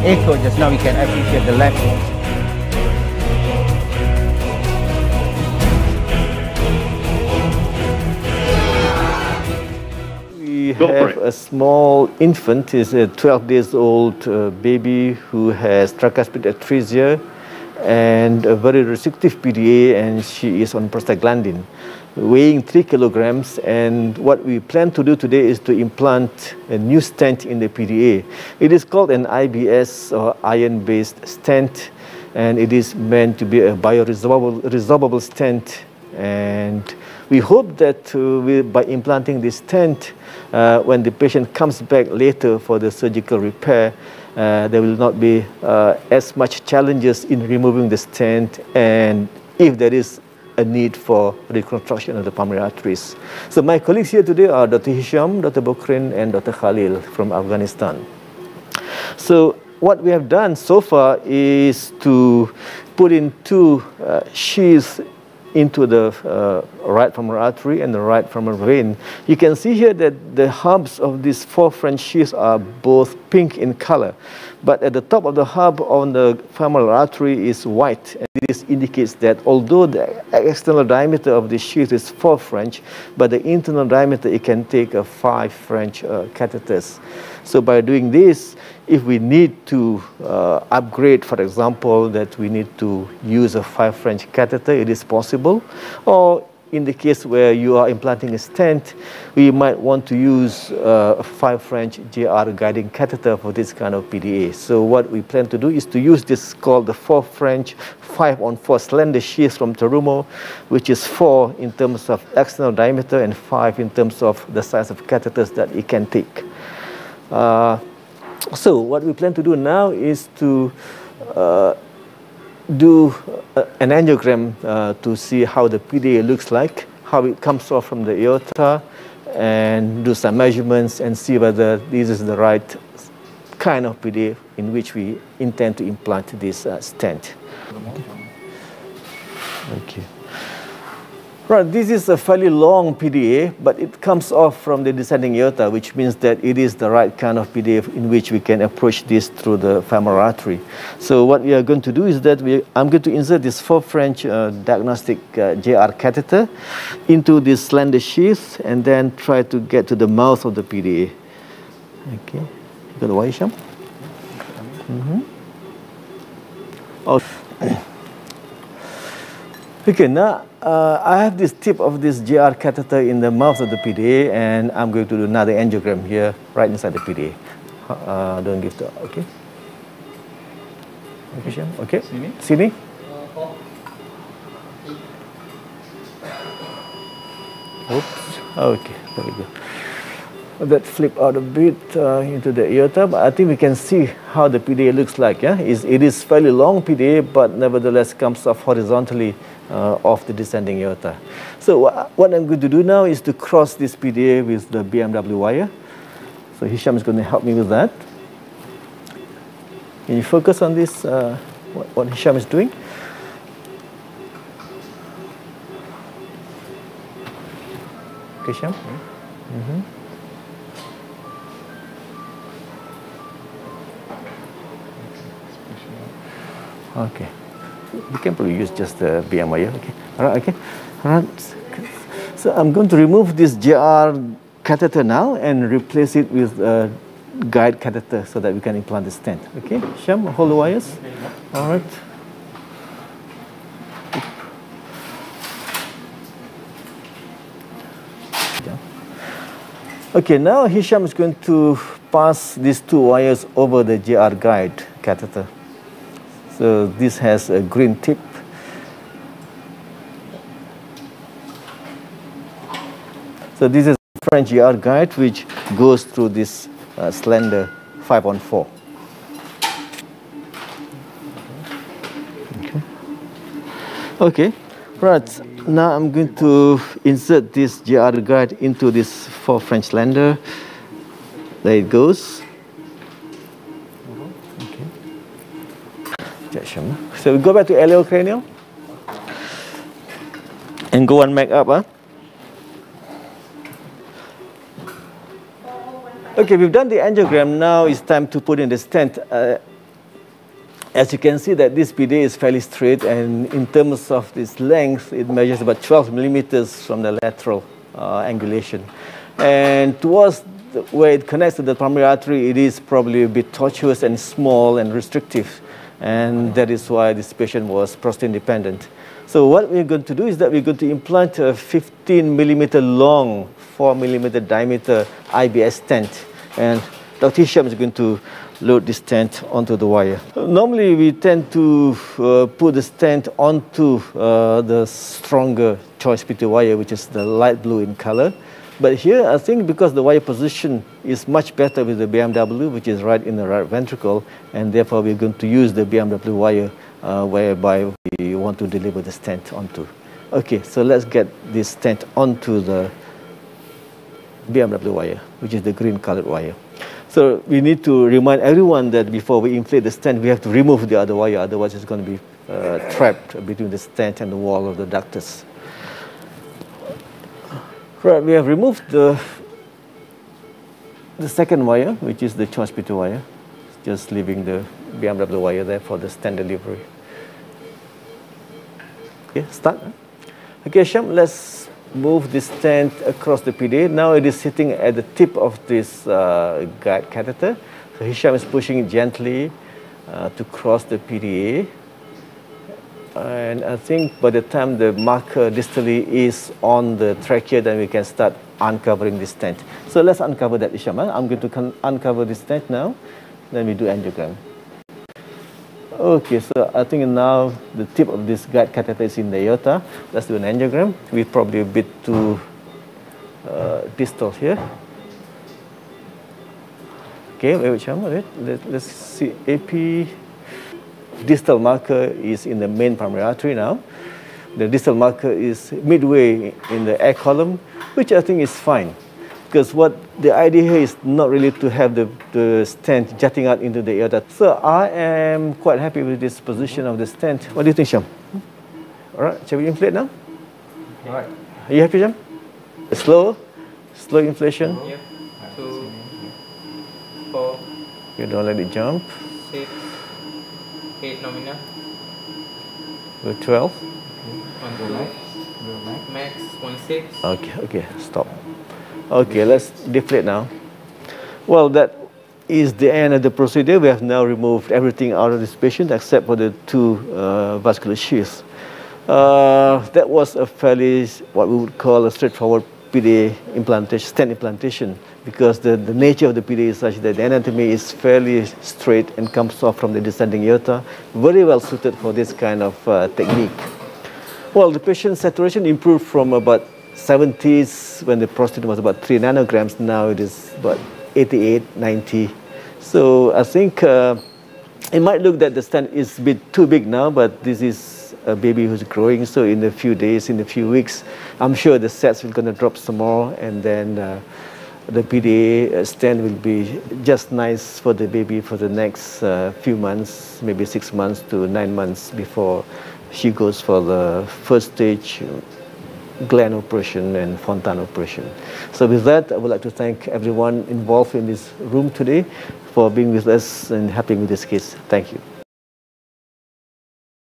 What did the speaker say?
echo just now, we can appreciate the lag. We have a small infant, is a 12 days old baby who has tricuspid atresia and a very restrictive PDA, and she is on prostaglandin, weighing 3 kilograms. And what we plan to do today is to implant a new stent in the PDA. It is called an IBS, or iron-based stent, and it is meant to be a bioresorbable stent. And we hope that by implanting this stent, when the patient comes back later for the surgical repair, there will not be as much challenges in removing the stent, and if there is a need for reconstruction of the pulmonary arteries. So my colleagues here today are Dr. Hisham, Dr. Bokrin, and Dr. Khalil from Afghanistan. So what we have done so far is to put in 2 sheaths into the right femoral artery and the right femoral vein. You can see here that the hubs of these 4 French sheaths are both pink in color, but at the top of the hub on the femoral artery is white, and this indicates that although the external diameter of the sheath is 4 French, but the internal diameter, it can take 5 French catheters. So by doing this, if we need to upgrade, for example, that we need to use a 5 French catheter, it is possible. Or in the case where you are implanting a stent, we might want to use a 5 French JR guiding catheter for this kind of PDA. So what we plan to do is to use this called the 4 French 5-on-4 slender sheath from Terumo, which is 4 in terms of external diameter and 5 in terms of the size of catheters that it can take. So what we plan to do now is to do an angiogram to see how the PDA looks like, how it comes off from the aorta, and do some measurements and see whether this is the right kind of PDA in which we intend to implant this stent. Okay. Right, this is a fairly long PDA, but it comes off from the descending aorta, which means that it is the right kind of PDA in which we can approach this through the femoral artery. So what we are going to do is that I'm going to insert this 4 French diagnostic JR catheter into this slender sheath and then try to get to the mouth of the PDA. Okay, you got the wire, Hisham? Oh. Okay, now I have this tip of this JR catheter in the mouth of the PDA, and I'm going to do another angiogram here, right inside the PDA. Don't give the, okay? Okay, Syam, okay? Sini? Oops, okay, there we go. That flipped out a bit into the aorta, but I think we can see how the PDA looks like. Yeah, it is fairly long PDA, but nevertheless comes off horizontally off the descending aorta. So what I'm going to do now is to cross this PDA with the BMW wire. So Hisham is going to help me with that. Can you focus on this? What Hisham is doing? Okay, Hisham. Okay, we can probably use just the BM wire. Okay, all right, okay, all right. So I'm going to remove this JR catheter now and replace it with a guide catheter so that we can implant the stent. Okay, Sham, hold the wires. All right. Okay, now Hisham is going to pass these 2 wires over the JR guide catheter. So this has a green tip. So this is a French JR guide which goes through this slender 5-on-4. Okay, right. Now I'm going to insert this JR guide into this 4 French slender. There it goes. So we go back to iliocranial and go 1 meg up. Okay, we've done the angiogram. Now it's time to put in the stent. As you can see that this PDA is fairly straight, and in terms of its length, it measures about 12 millimeters from the lateral angulation. And towards where it connects to the primary artery, it is probably a bit tortuous and small and restrictive. And that is why this patient was prostate independent. So what we're going to do is that we're going to implant a 15 millimeter long, 4 millimeter diameter IBS stent. And Dr. Hisham is going to load this stent onto the wire. Normally, we tend to put the stent onto the stronger choice PTA wire, which is the light blue in color. But here, I think because the wire position is much better with the BMW, which is right in the right ventricle, and therefore we're going to use the BMW wire whereby we want to deliver the stent onto. Okay, so let's get this stent onto the BMW wire, which is the green colored wire. So we need to remind everyone that before we inflate the stent, we have to remove the other wire, otherwise it's going to be trapped between the stent and the wall of the ductus. Right, we have removed the second wire, which is the choice PTA wire, just leaving the BMW wire there for the stent delivery. Okay, start. Okay, Hisham, let's move this stent across the PDA. Now it is sitting at the tip of this guide catheter. So Hisham is pushing it gently to cross the PDA. And I think by the time the marker distally is on the trachea, then we can start uncovering the stent. So let's uncover that, Hisham. I'm going to uncover the stent now. Then we do angiogram. Okay, so I think now the tip of this guide catheter is in the aorta. Let's do an angiogram. We're probably a bit too distal here. Okay, wait, wait. Let's see. AP distal marker is in the main primary artery now. The distal marker is midway in the air column, which I think is fine. Because what the idea here is not really to have the stent jutting out into the aorta. So I am quite happy with this position of the stent. What do you think, Sham? All right, shall we inflate now? All right. Are you happy, Sham? Slow inflation. Yep. 2, 4. You don't let it jump. 6, 8 nominal. Go 12. 1, 2. Max 1.6. Okay, stop. Okay, let's deflate now. Well, that is the end of the procedure. We have now removed everything out of this patient except for the two vascular sheaths. That was a fairly, what we would call a straightforward PDA implantation, stent implantation, because the nature of the PDA is such that the anatomy is fairly straight and comes off from the descending aorta, very well suited for this kind of technique. Well, the patient's saturation improved from about 70s when the prostate was about 3 nanograms. Now it is about 88, 90. So I think it might look that the stent is a bit too big now, but this is a baby who's growing. So in a few days, in a few weeks, I'm sure the sets will going to drop some more, and then the PDA stent will be just nice for the baby for the next few months, maybe 6 months to 9 months before she goes for the first stage gland operation and Fontan operation. So with that, I would like to thank everyone involved in this room today for being with us and helping with this case. Thank you.